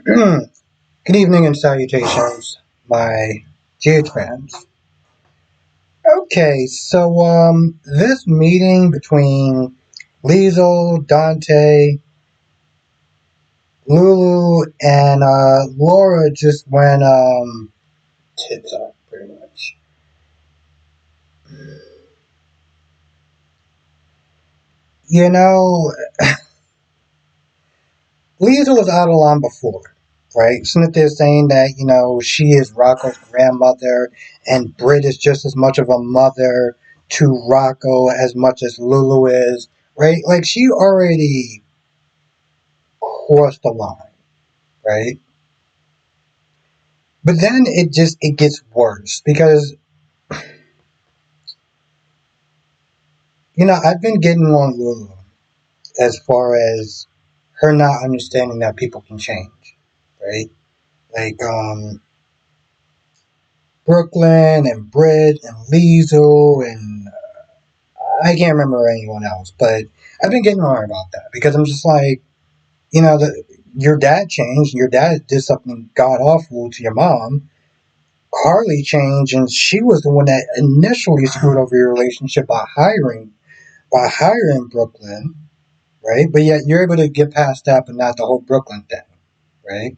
Good evening and salutations, my dear friends. Okay, so this meeting between Liesl, Dante, Lulu, and Laura just went tits up pretty much. You know, Liesl was out of line before, right? Smith is saying that she is Rocco's grandmother, and Britt is just as much of a mother to Rocco as much as Lulu is, right? Like she already crossed the line, right? But then it gets worse because I've been getting on Lulu as far as her not understanding that people can change, right? Like Brooklyn and Britt and Liesl and I can't remember anyone else, but I've been getting on her about that because I'm just like, your dad changed, your dad did something god awful to your mom. Carly changed, and she was the one that initially screwed over your relationship by hiring Brooklyn, right? But yet you're able to get past that, but not the whole Brooklyn thing, right?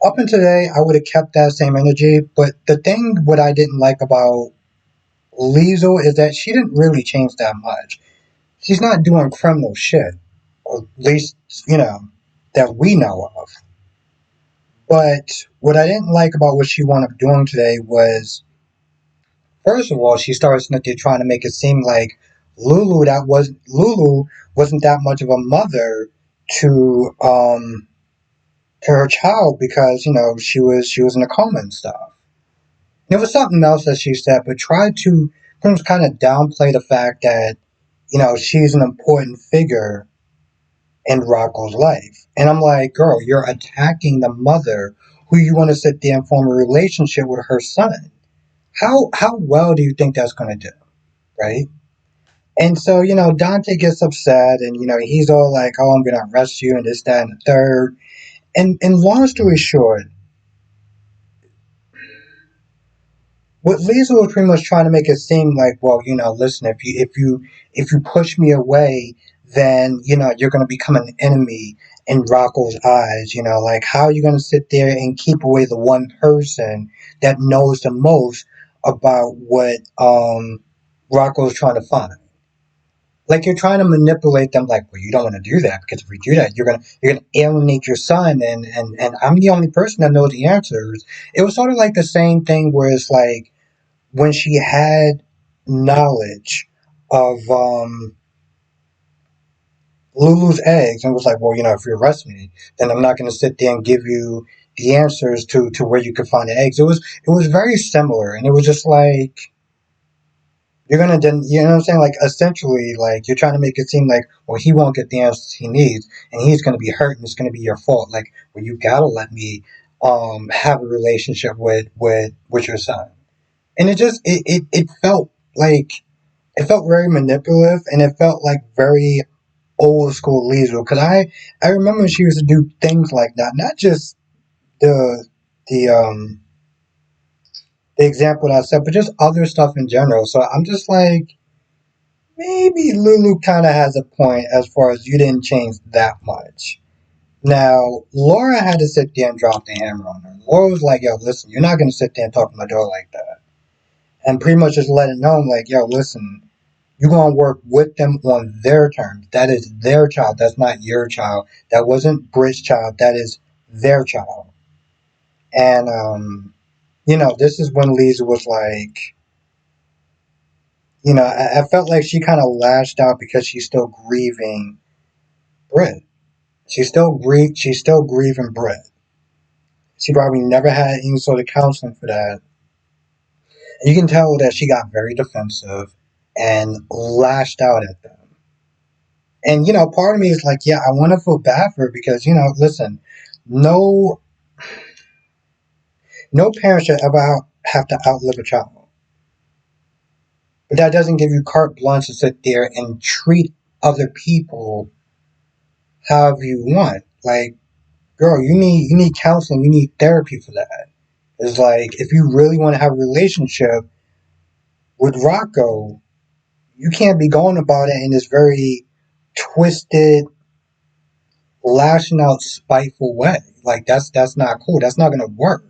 Up until today, I would have kept that same energy, but the thing what I didn't like about Liesl is that she didn't really change that much. She's not doing criminal shit, or at least that we know of. But what I didn't like about what she wound up doing today was, first of all, she started Snooki trying to make it seem like Lulu wasn't that much of a mother to to her child because she was in a coma and stuff. And it was something else that she said, but tried to kind of downplay the fact that she's an important figure in Rocco's life. And I'm like, girl, you're attacking the mother who you want to sit there and form a relationship with her son. How well do you think that's going to do, right? And so, Dante gets upset and, he's all like, oh, I'm going to arrest you and this, that, and the third. And long story short, what Liesl was pretty much trying to make it seem like, well, listen, if you push me away, then, you're going to become an enemy in Rocco's eyes. Like, how are you going to sit there and keep away the one person that knows the most about what Rocco's trying to find? Like you're trying to manipulate them, like, well, you don't want to do that because if we do that, you're gonna alienate your son, and I'm the only person that knows the answers. It was sort of like the same thing where it's like when she had knowledge of Lulu's eggs and was like, well, if you arrest me, then I'm not going to sit there and give you the answers to where you can find the eggs. It was very similar, and it was just like you're gonna, you know what I'm saying? Like essentially, like you're trying to make it seem like, well, he won't get the answers he needs, and he's gonna be hurt, and it's gonna be your fault. Like, well, you gotta let me have a relationship with your son. And it felt like it felt very manipulative, and it felt like very old school Liesl. Because I remember she used to do things like that, not just the the um the example that I said, but just other stuff in general. So I'm just like, maybe Lulu kind of has a point as far as you didn't change that much. Now, Laura had to sit there and drop the hammer on her. Laura was like, yo, listen, you're not going to sit there and talk to my daughter like that. And pretty much just let it know, like, yo, listen, you're going to work with them on their terms. That is their child. That's not your child. That wasn't Britt's child. That is their child. And, this is when Lisa was like, I felt like she kind of lashed out because she's still grieving Britt. She's still grieving Brett. She probably never had any sort of counseling for that. And you can tell that she got very defensive and lashed out at them. And part of me is like, yeah, I want to feel bad for her because listen, no no parent should ever have to outlive a child. But that doesn't give you carte blanche to sit there and treat other people however you want. Like, girl, you need counseling, you need therapy for that. It's like if you really want to have a relationship with Rocco, you can't be going about it in this very twisted, lashing out, spiteful way. Like that's not cool. That's not gonna work.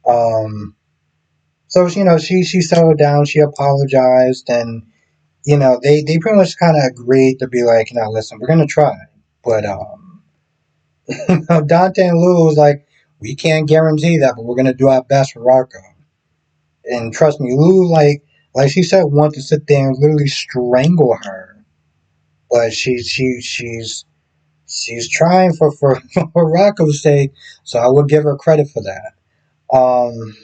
Um, so she settled down. She apologized, and they pretty much kind of agreed to be like, listen, we're gonna try, but Dante and Lulu was like, we can't guarantee that, but we're gonna do our best for Rocco. And trust me, Lulu like she said, wanted to sit there and literally strangle her, but she's trying for Rocco's sake, so I will give her credit for that. Um,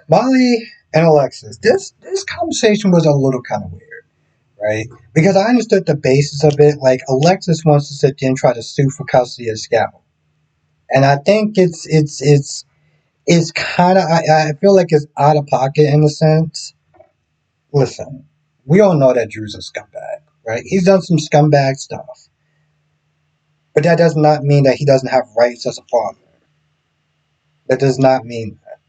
Molly and Alexis, this conversation was a little kind of weird, right? Because I understood the basis of it. Like Alexis wants to sit there and try to sue for custody of Scout, and I think it's kind of I feel like it's out of pocket in a sense. Listen, we all know that Drew's a scumbag, right? He's done some scumbag stuff, but that does not mean that he doesn't have rights as a father. That does not mean that,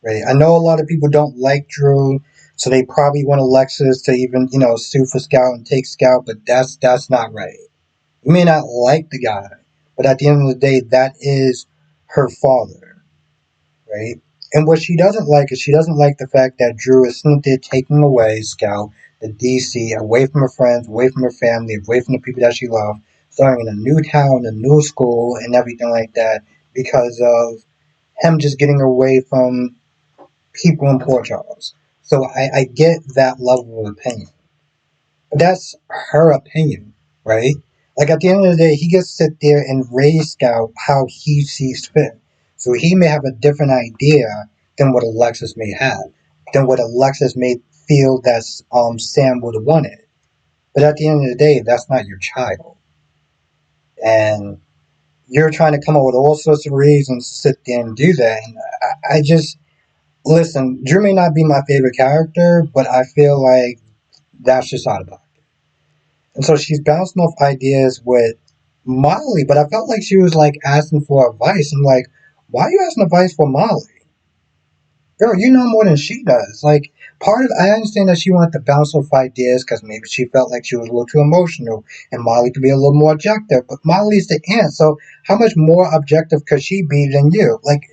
right? I know a lot of people don't like Drew, so they probably want Alexis to even sue for Scout and take Scout, but that's not right. You may not like the guy, but at the end of the day, that is her father, right? And what she doesn't like is she doesn't like the fact that Drew is simply taking away Scout, the DC, away from her friends, away from her family, away from the people that she loved, starting in a new town, a new school, and everything like that because of him just getting away from people in Port Charles. So I get that level of opinion. But that's her opinion, right? Like at the end of the day, he gets to sit there and raise Scout how he sees fit. So he may have a different idea than what Alexis may have, than what Alexis may feel that Sam would have wanted. But at the end of the day, that's not your child. And you're trying to come up with all sorts of reasons to sit there and do that. And I just, listen, Drew may not be my favorite character, but I feel like that's just out of bounds. And so she's bouncing off ideas with Molly, but I felt like she was like asking for advice. I'm like, why are you asking advice for Molly? Girl, you know more than she does. Like, I understand that she wanted to bounce off ideas because maybe she felt like she was a little too emotional and Molly could be a little more objective. But Molly's the aunt, so how much more objective could she be than you? Like,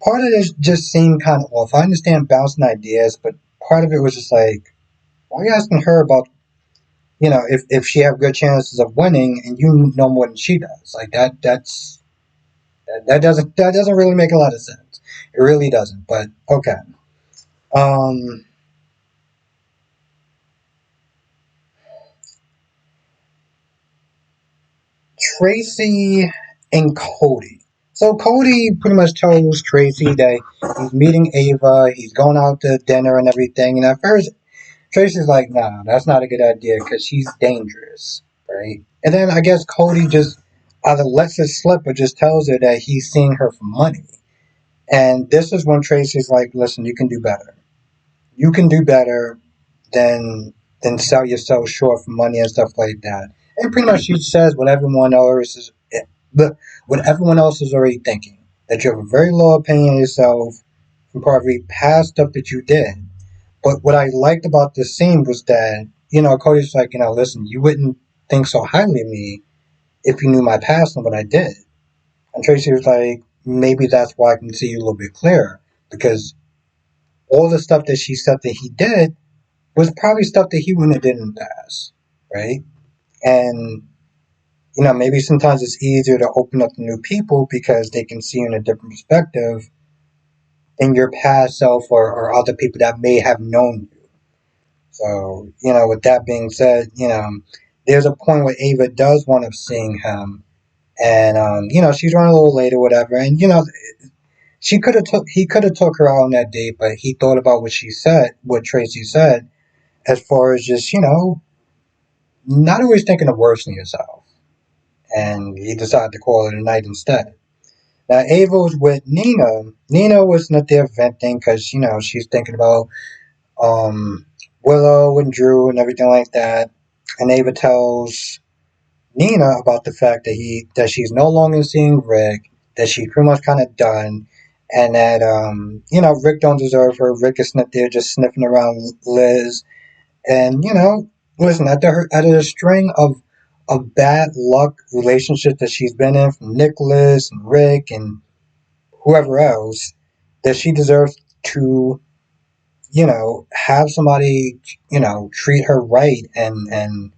part of this just seemed kind of off. I understand bouncing ideas, but part of it was just like, why are you asking her about if she have good chances of winning and you know more than she does, like that doesn't really make a lot of sense. It really doesn't. But okay. Um, Tracy and Cody. So Cody pretty much tells Tracy that he's meeting Ava, he's going out to dinner and everything. And at first, Tracy's like, "Nah, that's not a good idea because she's dangerous, right?" And then I guess Cody just either lets it slip or just tells her that he's seeing her for money. And this is when Tracy's like, listen, you can do better. You can do better than sell yourself short for money and stuff like that. And pretty much she says what everyone else is already thinking. That you have a very low opinion of yourself from probably past stuff that you did. But what I liked about this scene was that, Cody's like, listen, you wouldn't think so highly of me if you knew my past and what I did. And Tracy was like, maybe that's why I can see you a little bit clearer. Because all the stuff that she said that he did was probably stuff that he wouldn't have did in the past. Right? And, maybe sometimes it's easier to open up to new people because they can see you in a different perspective than your past self or other people that may have known you. So, with that being said, there's a point where Ava does wind up seeing him and she's running a little late or whatever, and he could have took her out on that date, but he thought about what Tracy said, as far as just not always thinking the worst in yourself, and he decided to call it a night instead. Now Ava was with Nina. Nina was not there venting because she's thinking about um, Willow and Drew and everything like that. And Ava tells Nina about the fact that she's no longer seeing Rick, that she's pretty much kind of done, and that Rick don't deserve her. Rick is not there just sniffing around Liz, and listen, after a string of bad luck relationships that she's been in from Nicholas and Rick and whoever else, that she deserves to have somebody treat her right and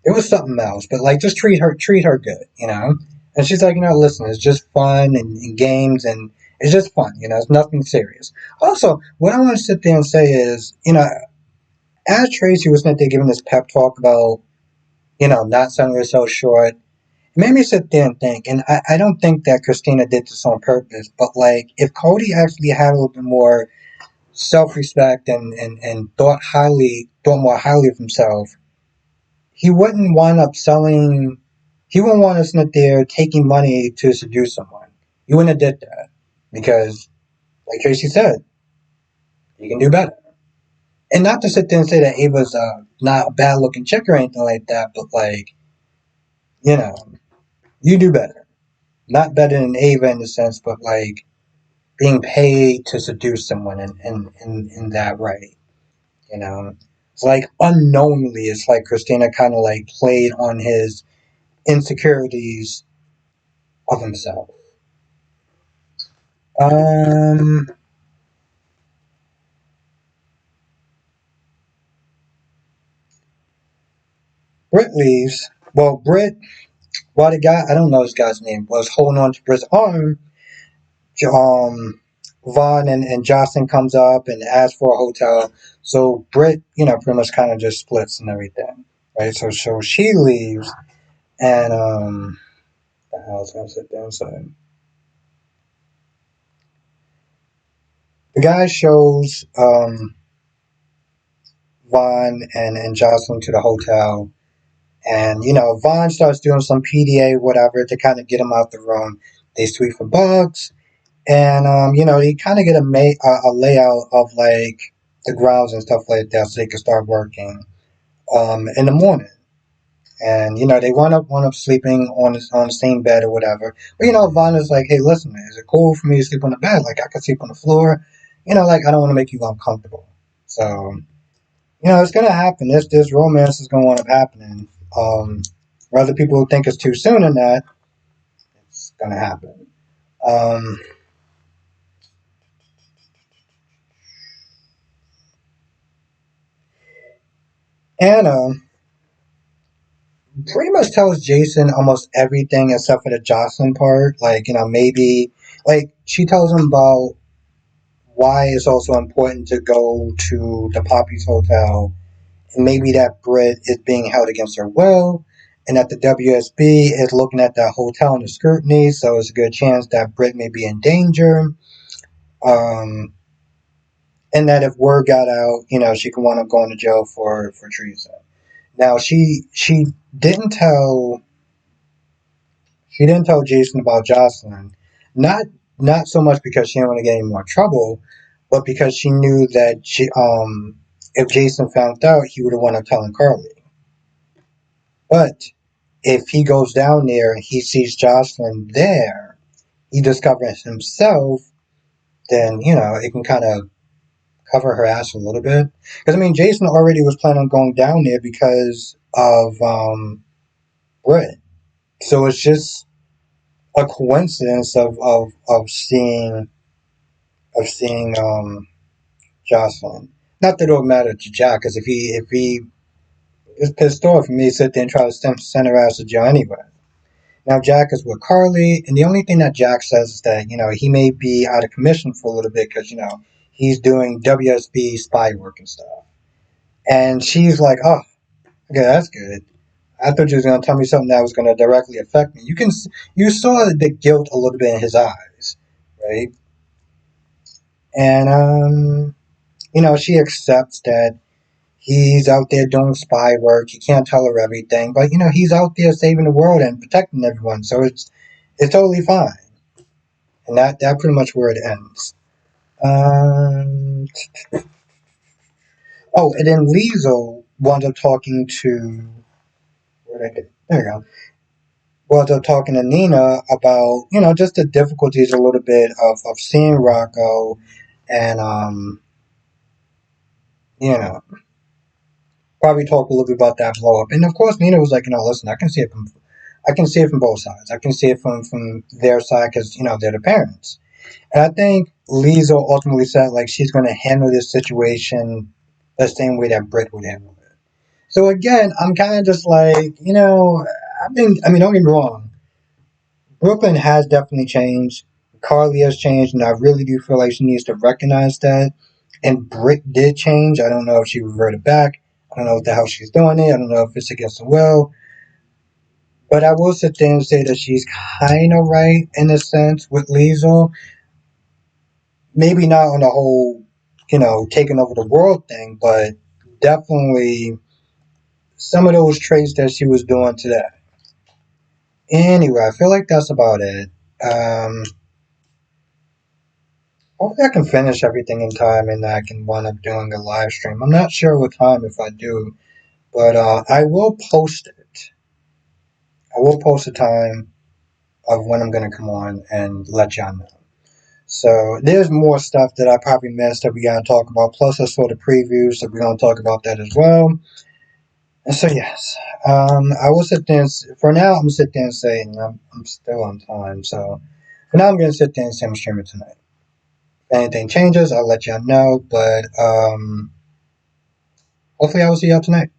it was something else, but like just treat her good. And she's like, listen, it's just fun and games and it's just fun, it's nothing serious. Also, what I want to sit there and say is, as Tracy was sitting there giving this pep talk about, not selling herself short, it made me sit there and think, and I don't think that Christina did this on purpose, but like if Cody actually had a little bit more self respect and thought more highly of himself, he wouldn't wind up selling. He wouldn't want us in there taking money to seduce someone. He wouldn't have did that because, like Tracy said, you can do better. And not to sit there and say that Ava's not a bad looking chick or anything like that, but like you know, you do better. Not better than Ava in the sense, but like being paid to seduce someone in that way. You know, it's like unknowingly, it's like Christina kind of like played on his insecurities of himself. Um, Britt leaves. Well, Britt, while the guy, I don't know this guy's name, was holding on to Britt's arm, um, Vaughn and Jocelyn comes up and asks for a hotel. So Britt, pretty much kind of just splits and everything, right? So she leaves, and the hell is gonna sit there and say the guy shows Vaughn and Jocelyn to the hotel. And, Vaughn starts doing some PDA, whatever, to kind of get him out the room. They sweep for bugs. And, they kind of get a layout of, like, the grounds and stuff like that so they can start working in the morning. And, they wind up sleeping on the same bed or whatever. But, Vaughn is like, hey, listen, man, is it cool for me to sleep on the bed? Like, I could sleep on the floor. Like, I don't want to make you uncomfortable. So, it's gonna happen. This romance is gonna wind up happening. Whether people think it's too soon or not, it's gonna happen. Um, Anna pretty much tells Jason almost everything except for the Jocelyn part. Like, maybe like she tells him about why it's also important to go to the Poppy's Hotel, and maybe that Brit is being held against her will, and that the WSB is looking at that hotel under scrutiny, so it's a good chance that Brit may be in danger. Um, and that if word got out, she could wind up going to jail for treason. Now didn't tell she didn't tell Jason about Jocelyn, not not so much because she didn't want to get any more trouble, but because she knew that if Jason found out, he would have wound up telling Carly. But if he goes down there and he sees Jocelyn there, he discovers himself, then it can kind of cover her ass a little bit. Because I mean, Jason already was planning on going down there because of Britt. So it's just a coincidence of seeing Jocelyn. Not that it would matter to Jack, because if he is pissed off, he may sit there and try to send her ass to jail anyway. Now Jack is with Carly, and the only thing that Jack says is that he may be out of commission for a little bit because he's doing WSB spy work and stuff. And she's like, "Oh, okay, that's good. I thought you was gonna tell me something that was gonna directly affect me." You saw the guilt a little bit in his eyes, right? And she accepts that He's out there doing spy work. He can't tell her everything, but he's out there saving the world and protecting everyone. So it's totally fine. And that pretty much where it ends. Um, oh, and then Liesl wound up talking to where did I get? There you go. Wound up talking to Nina about just the difficulties a little bit of seeing Rocco and you know probably talk a little bit about that blow up. And of course, Nina was like, listen, I can see it from both sides. I can see it from their side because they're the parents. And I think Lisa ultimately said like she's going to handle this situation the same way that Britt would handle it. So again, I'm kind of just like, I mean, don't get me wrong. Brooklyn has definitely changed. Carly has changed, and I really do feel like she needs to recognize that. And Britt did change. I don't know if she reverted back. I don't know what the hell she's doing it. I don't know if it's against the will. But I will sit there and say that she's kind of right in a sense with Liesl. Maybe not on the whole, taking over the world thing, but definitely some of those traits that she was doing today. Anyway, I feel like that's about it. Um, Hopefully, I can finish everything in time and I can wind up doing a live stream. I'm not sure what time if I do, but I will post it. I will post the time of when I'm going to come on and let y'all know. So there's more stuff that I probably missed that we gotta talk about. Plus, I saw the previews, so we're gonna talk about that as well. And so yes, I will sit there. For now, I'm sit there and say I'm still on time. So for now, I'm gonna sit there and say I'm streaming tonight. If anything changes, I'll let y'all know. But hopefully, I will see y'all tonight.